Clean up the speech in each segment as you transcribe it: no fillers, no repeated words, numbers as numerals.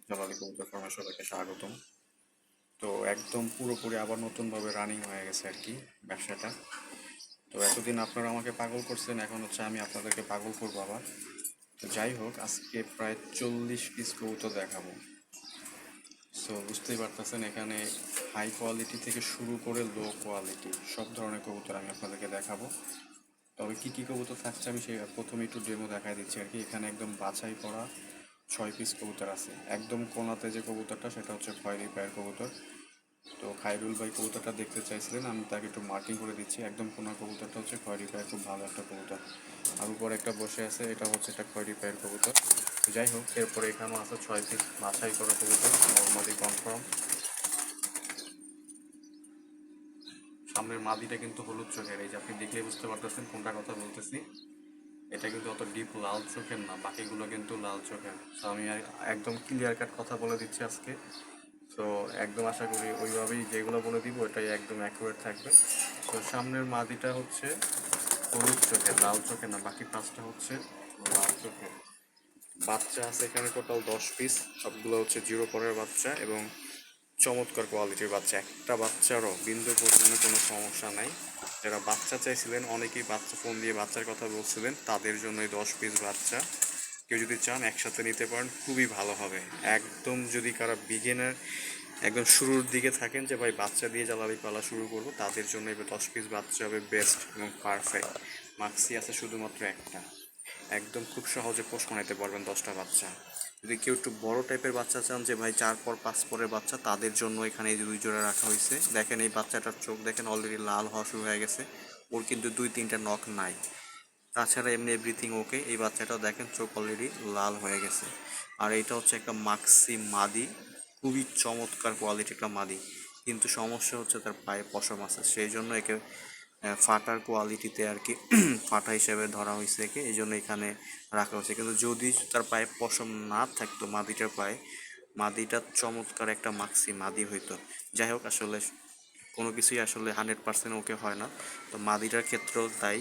জালালি কবুতর ফার্মে সবাইকে স্বাগতম। তো একদম পুরোপুরি আবার নতুনভাবে রানিং হয়ে গেছে আর কি ব্যবসাটা। তো এতদিন আপনারা আমাকে পাগল করছেন, এখন হচ্ছে আমি আপনাদেরকে পাগল করবো আবার। তো যাই হোক, আজকে প্রায় 40 পিস কবুতর দেখাবো। সো বুঝতেই পারতেছেন, এখানে হাই কোয়ালিটি থেকে শুরু করে লো কোয়ালিটি সব ধরনের কবুতর আমি আপনাদেরকে দেখাবো। তবে কী কী কবুতর থাকছে আমি সেই প্রথমে একটু ডেমো দেখাই দিচ্ছি আর কি। এখানে একদম বাছাই করা 6 পিস কবুতর আছে। একদম কোনাতে যে কবুতরটা সেটা হচ্ছে খয়েরি পায়ের কবুতর। তো খাইরুল ভাই কবুতরটা দেখতে চাইছিলেন, আমি তাকে একটু মার্কিং করে দিচ্ছি। একদম কোনা কবুতরটা হচ্ছে খয়েরি পায়ের, খুব ভালো একটা কবুতর। আর উপরে একটা বসে আছে, এটা হচ্ছে একটা খয়েরি পায়ের কবুতর। তো যাই হোক, এরপরে এখানেও আছে 6 পিস বাছাই করা কবুতর, নর্মালি কনফার্ম। সামনের মাদিটা কিন্তু হলুদ চোখের, এই যে আপনি দেখলেই বুঝতে পারতেছেন কোনটা কথা বলতেছি। এটা কিন্তু অত ডিপ লাল চোখের না, বাকিগুলো কিন্তু লাল চোখের। তো আমি একদম ক্লিয়ার কাট কথা বলে দিচ্ছি আজকে। তো একদম আশা করি ওইভাবেই যেগুলো বলে দিব ওটাই একদম অ্যাকুরেট থাকবে। তো সামনের মাদিটা হচ্ছে হলুদ চোখের, লাল চোখের না, বাকি পাঁচটা হচ্ছে লাল চোখের। বাচ্চা আছে এখানে টোটাল 10 পিস, সবগুলো হচ্ছে জিরো পরের বাচ্চা এবং চমৎকার কোয়ালিটির বাচ্চা। একটা বাচ্চারও বিন্দু পরিমাণে কোনো সমস্যা নাই। যারা বাচ্চা চাইছিলেন, অনেকেই বাচ্চা ফোন দিয়ে বাচ্চার কথা বলছিলেন, তাদের জন্য এই 10 পিস বাচ্চা কেউ যদি চান একসাথে নিতে পারেন, খুবই ভালো হবে। একদম যদি কারা বিগিনার, একদম শুরুর দিকে থাকেন যে ভাই বাচ্চা দিয়ে জ্বালালি পালা শুরু করবো, তাদের জন্য এবার 10 পিস বাচ্চা হবে বেস্ট এবং পারফেক্ট। মাক্সি আছে শুধুমাত্র একটা, একদম খুব সহজে পোষ মানাইতে পারবেন 10টা বাচ্চা। যদি কেউ একটু বড় টাইপের বাচ্চা চান, যে ভাই 4 পর 5 পরের বাচ্চা, তাদের জন্য এখানে এই যে 2 জোড়া রাখা হয়েছে। দেখেন এই বাচ্চাটার চোখ দেখেন, অলরেডি লাল হওয়া শুরু হয়ে গেছে। ওর কিন্তু 2-3টা নখ নাই, তাছাড়া এমনি এভরিথিং ওকে। এই বাচ্চাটাও দেখেন চোখ অলরেডি লাল হয়ে গেছে। আর এইটা হচ্ছে একটা মাক্সি মাদি, খুবই চমৎকার কোয়ালিটি একটা মাদি। কিন্তু সমস্যা হচ্ছে তার পায়ে পশম আছে, সেই জন্য একে ফাটার কোয়ালিটিতে আর কি ফাটা হিসেবে ধরা হয়েছে একে, এই জন্য এখানে রাখা হয়েছে। কিন্তু যদি তার পায়ে পশম না থাকতো মাদিটার পায়ে, মাদিটা চমৎকার একটা মাক্সি মাদি হইতো। যাই হোক, আসলে কোনো কিছুই আসলে 100% ওকে হয় না। তো মাদিটার ক্ষেত্রেও তাই।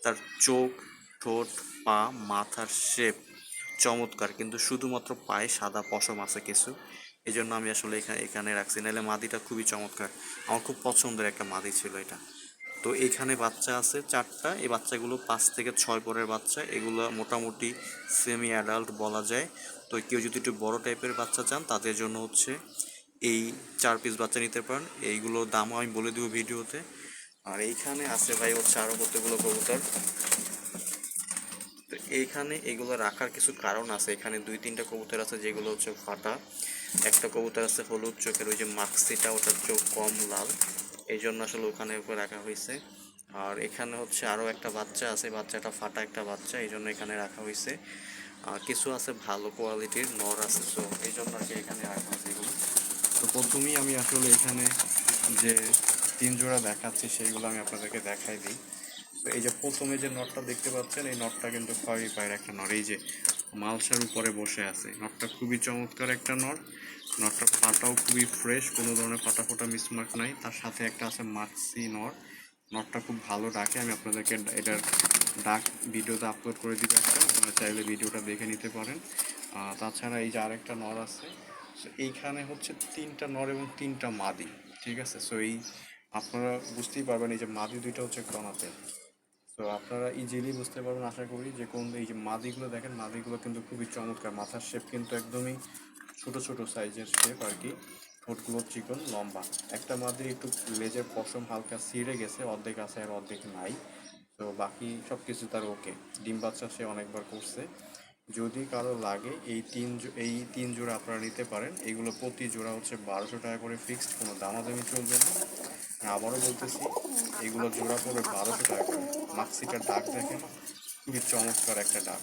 তার চোখ, ঠোঁট, পা, মাথার শেপ চমৎকার, কিন্তু শুধুমাত্র পায়ে সাদা পশম আছে কিছু। এই জন্য আমি আসলে এখানে এখানে রাখছি, নাহলে মাদিটা খুবই চমৎকার। আমার খুব পছন্দের একটা মাদি ছিল এটা। তো এইখানে বাচ্চা আছে 4টা, এই বাচ্চাগুলো 5 থেকে 6 পরের বাচ্চা, এগুলো মোটামুটি সেমি অ্যাডাল্ট বলা যায়। তো কেউ যদি একটু বড় টাইপের বাচ্চা চান, তাদের জন্য হচ্ছে এই 4 পিস বাচ্চা নিতে পারেন। এইগুলোর দামও আমি বলে দেবো ভিডিওতে। আর এইখানে আছে ভাই হচ্ছে আরও কতগুলো কবুতর। তো এইখানে এগুলো রাখার কিছু কারণ আছে। এখানে 2-3টা কবুতর আছে যেগুলো হচ্ছে ফাটা। একটা কবুতর আছে হলুদ চোখের, ওই যে মাক্সিটা, ওটার চোখ কম লাল, এই জন্য আসলে ওখানে উপরে রাখা হয়েছে। আর এখানে হচ্ছে আরও একটা বাচ্চা আছে, বাচ্চাটা ফাটা একটা বাচ্চা, এই জন্য এখানে রাখা হয়েছে। আর কিছু আছে ভালো কোয়ালিটির নর আছে, সো এই জন্য আর কি এখানে রাখা হয়েছে এগুলো। তো প্রথমেই আমি আসলে এখানে যে 3 জোড়া দেখাচ্ছি সেইগুলো আমি আপনাদেরকে দেখাই দিই। তো এই যে প্রথমে যে নটটা দেখতে পাচ্ছেন, এই নটটা কিন্তু খয়েরি পায়ের একটা নর। এই যে মালসার উপরে বসে আছে, নটটা খুবই চমৎকার একটা নর। নটটার পাটাও খুবই ফ্রেশ, কোনো ধরনের ফাটা ফোটা মিসমার্ক নাই। তার সাথে একটা আছে মাক্সি নর। নটটা খুব ভালো ডাকে, আমি আপনাদেরকে এটার ডাক ভিডিওতে আপলোড করে দিব একটা, আপনারা চাইলে ভিডিওটা দেখে নিতে পারেন। তাছাড়া এই যে আরেকটা নর আছে। সো এইখানে হচ্ছে 3টা নর এবং 3টা মাদি, ঠিক আছে। সো এই আপনারা বুঝতেই পারবেন, এই যে মাদি দুইটা হচ্ছে কনাতে। তো আপনারা ইজিলি বুঝতে পারবেন আশা করি যে কোন, এই যে মাদিগুলো দেখেন, মাদিগুলো কিন্তু খুবই চমৎকার। মাথার শেপ কিন্তু একদমই ছোট ছোট সাইজের শেপ আর কি। ঠোঁটগুলো চিকন লম্বা। একটা মাদির একটু লেজের পশম হালকা ছিঁড়ে গেছে, অর্ধেক আছে আর অর্ধেক নাই। তো বাকি সব কিছু তার ওকে। ডিম বাচ্চা সে অনেকবার করছে। যদি কারো লাগে এই তিন জোড়া আপনারা নিতে পারেন। এগুলো প্রতি জোড়া হচ্ছে 1200 টাকা করে ফিক্সড, কোনো দামাদামি চলবে না। আবারও বলতেছি, এগুলো জোড়া পড়বে 1200 টাকা করে। মাক্সিটার ডাক দেখেন, খুবই চমৎকার একটা ডাক।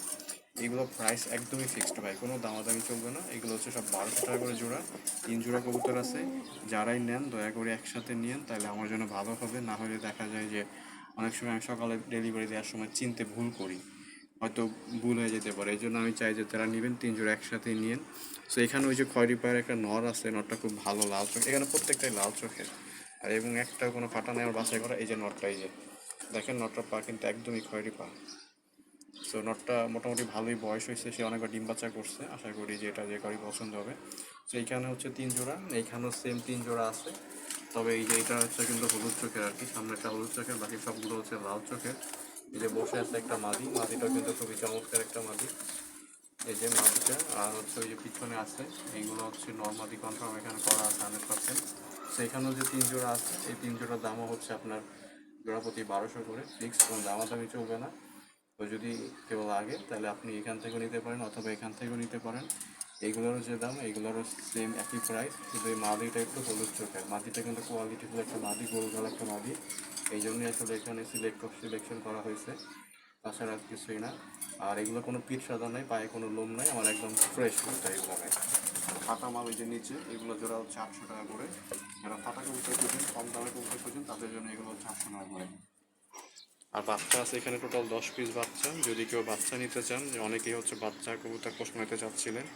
এগুলো প্রাইস একদমই ফিক্সড ভাই, কোনো দামাদামি চলবে না। এগুলো হচ্ছে সব 1200 টাকা করে জোড়া। 3 জোড়া কবুতর আছে, যারাই নেন দয়া করে একসাথে নিন, তাহলে আমার জন্য ভালো হবে। না হলে দেখা যায় যে অনেক সময় আমি সকালে ডেলিভারি দেওয়ার সময় চিনতে ভুল করি, হয়তো ভুল হয়ে যেতে পারে। এই জন্য আমি চাই যে তারা নেবেন 3 জোড়া একসাথেই নিন। সো এখানে ওই যে খয়েরি পায়ের একটা নর আছে, নরটা খুব ভালো লাল চোখ, এখানে প্রত্যেকটাই লাল চোখের। আর এবং একটা কোনো ফাটা নেই আমার বাছাই করা। এই যে নটটা, এই যে দেখেন নটটার পা কিন্তু একদমই খয়েরি পা। সো নটটা মোটামুটি ভালোই বয়স হয়েছে, সে অনেকবার ডিম বাচ্চা করছে, আশা করি যে এটা যে কারোই পছন্দ হবে। তো এইখানে হচ্ছে 3 জোড়া, এইখানেও সেম 3 জোড়া আছে। তবে এই যে এটা হচ্ছে কিন্তু হলুদ চোখের আর কি, সামনেটা হলুদ চোখের, বাকি সবগুলো হচ্ছে লাল চোখের। এই যে বসে আছে একটা মাদি, মাদিটাও কিন্তু খুবই চমৎকার একটা মাদি। এই যে মাদিটা, আর হচ্ছে ওই যে পিছনে আছে এইগুলো হচ্ছে নর্মাদি কনফার্ম এখানে করা আছে 100%। তো এখানেও যে 3 জোড়া আছে, এই 3 জোড়ার দামও হচ্ছে আপনার জোড়া প্রতি 1200 করে ফিক্স, কোনো দামাদামি চলবে না। তো যদি কেউ লাগে তাহলে আপনি এখান থেকেও নিতে পারেন অথবা এখান থেকেও নিতে পারেন। এইগুলোরও যে দাম, এইগুলোরও সেম একই প্রাইস, কিন্তু এই মাদিটা একটু হলুদ চোখের, মাদিটা কিন্তু কোয়ালিটিফুল একটা মাদি, গোল গলা একটা মাদি। এই জন্যই আসলে এখানে সিলেকশন করা হয়েছে, তাছাড়া আর কিছুই না। আর এগুলো কোনো পিঠ সাদা নেই, পায়ে কোনো লোম নাই, আমার একদম ফ্রেশ একটা এগুলো নেই। ফাটা মাল ওই যে নিচে, এগুলো জোড়া হচ্ছে 800 টাকা করে। যারা ফাটা কবুতর খুঁজেন, কম দামে কবুতর খুঁজেন, তাদের জন্য এগুলো হচ্ছে 800 টাকা করে। আর বাচ্চা আছে এখানে টোটাল 10 পিস বাচ্চা, যদি কেউ বাচ্চা নিতে চান, যে অনেকেই হচ্ছে বাচ্চা কবুতর প্রশ্ন নিতে চাচ্ছিলেন।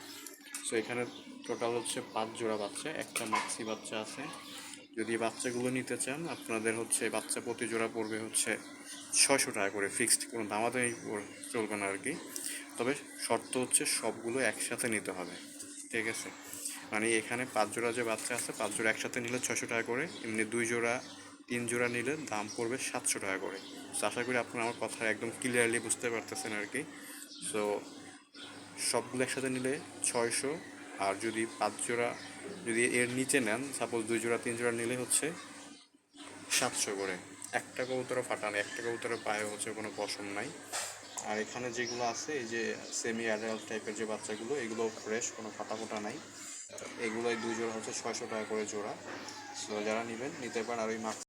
সো এখানে টোটাল হচ্ছে 5 জোড়া বাচ্চা, একটা মাক্সি বাচ্চা আছে। যদি বাচ্চাগুলো নিতে চান, আপনাদের হচ্ছে বাচ্চা প্রতি জোড়া পড়বে হচ্ছে 600 টাকা করে ফিক্সড, কোনো দামাদামি চলবে না আর কি। তবে শর্ত হচ্ছে সবগুলো একসাথে নিতে হবে, ঠিক আছে? মানে এখানে 5 জোড়া যে বাচ্চা আছে, 5 জোড়া একসাথে নিলে 600 টাকা করে, এমনি 2 জোড়া 3 জোড়া নিলে দাম পড়বে 700 টাকা করে। তো আশা করি আপনারা আমার কথা একদম ক্লিয়ারলি বুঝতে পারতেছেন আর কি। সো সবগুলো একসাথে নিলে 600, আর যদি 5 জোড়া যদি এর নিচে নেন, সাপোজ 2 জোড়া 3 জোড়া নিলে হচ্ছে 700 করে। একটা কবুতরও ফাটা নেই, একটা কবুতরের পায়ে হচ্ছে কোনো পশম নাই। আর এখানে যেগুলো আছে, এই যে সেমি অ্যাডাল্ট টাইপের যে বাচ্চাগুলো, এগুলো ফ্রেশ, কোনো ফাটা ফোটা নাই। এগুলোই 2 জোড়া হচ্ছে 600 টাকা করে জোড়া। সো যারা নেবেন নিতে পারেন। আর ওই